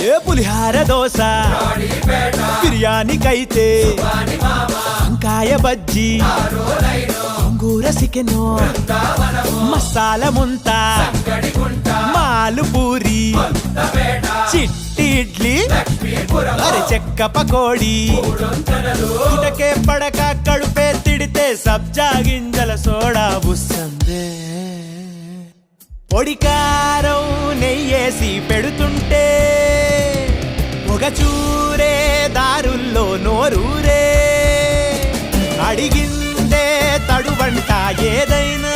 ఏ పులిహార దోశ బిర్యానీకైతే వంకాయ బజ్జీ గోంగూర చికెను మసాలా ముంత మాలు పూరి చిట్టి ఇడ్లీ అరి చెక్క పకోడీ ఇటకే పడక కడుపే తిడితే సబ్జా గింజల సోడా బుస్సందే పొడికారం నెయ్యేసి పెడుతుంటే ఒక చూరే దారుల్లో నోరూరే అడిగిందే తడువంట ఏదైనా